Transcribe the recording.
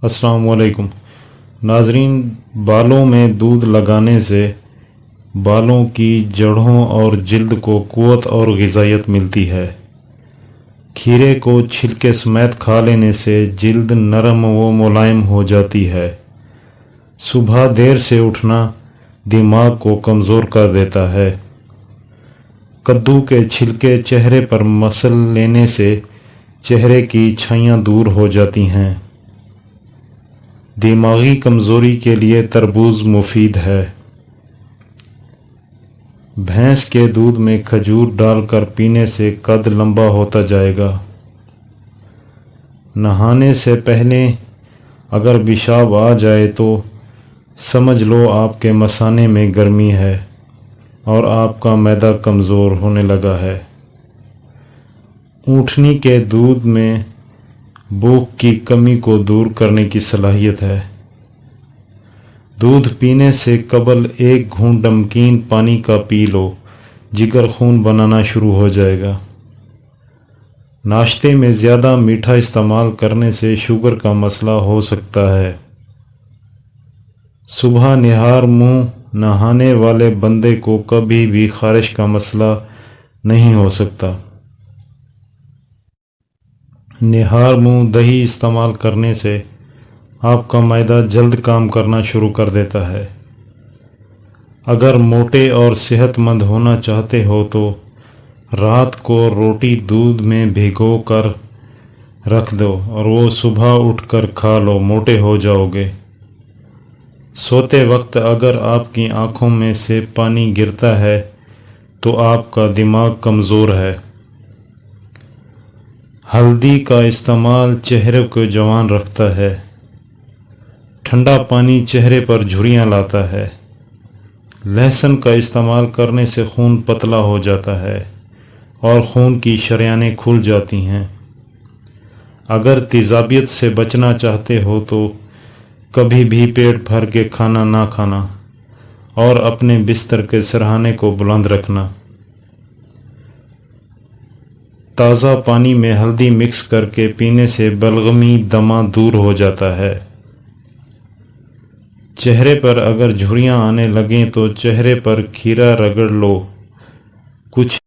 السلام علیکم ناظرین، بالوں میں دودھ لگانے سے بالوں کی جڑوں اور جلد کو قوت اور غذائیت ملتی ہے۔ کھیرے کو چھلکے سمیت کھا لینے سے جلد نرم و ملائم ہو جاتی ہے۔ صبح دیر سے اٹھنا دماغ کو کمزور کر دیتا ہے۔ کدو کے چھلکے چہرے پر مسل لینے سے چہرے کی چھائیاں دور ہو جاتی ہیں۔ دماغی کمزوری کے لیے تربوز مفید ہے۔ بھینس کے دودھ میں کھجور ڈال کر پینے سے قد لمبا ہوتا جائے گا۔ نہانے سے پہلے اگر پیشاب آ جائے تو سمجھ لو آپ کے مثانے میں گرمی ہے اور آپ کا معدہ کمزور ہونے لگا ہے۔ اونٹنی کے دودھ میں بھوک کی کمی کو دور کرنے کی صلاحیت ہے۔ دودھ پینے سے قبل 1 گھونٹ نمکین پانی کا پی لو، جگر خون بنانا شروع ہو جائے گا۔ ناشتے میں زیادہ میٹھا استعمال کرنے سے شوگر کا مسئلہ ہو سکتا ہے۔ صبح نہار منہ نہانے والے بندے کو کبھی بھی خارش کا مسئلہ نہیں ہو سکتا۔ نہار منہ دہی استعمال کرنے سے آپ کا معدہ جلد کام کرنا شروع کر دیتا ہے۔ اگر موٹے اور صحت مند ہونا چاہتے ہو تو رات کو روٹی دودھ میں بھگو کر رکھ دو اور وہ صبح اٹھ کر کھا لو، موٹے ہو جاؤ گے۔ سوتے وقت اگر آپ کی آنکھوں میں سے پانی گرتا ہے تو آپ کا دماغ کمزور ہے۔ ہلدی کا استعمال چہرے کو جوان رکھتا ہے۔ ٹھنڈا پانی چہرے پر جھریاں لاتا ہے۔ لہسن کا استعمال کرنے سے خون پتلا ہو جاتا ہے اور خون کی شریانیں کھل جاتی ہیں۔ اگر تیزابیت سے بچنا چاہتے ہو تو کبھی بھی پیٹ بھر کے کھانا نہ کھانا اور اپنے بستر کے سرہانے کو بلند رکھنا۔ تازہ پانی میں ہلدی مکس کر کے پینے سے بلغمی دمہ دور ہو جاتا ہے۔ چہرے پر اگر جھریاں آنے لگیں تو چہرے پر کھیرا رگڑ لو، کچھ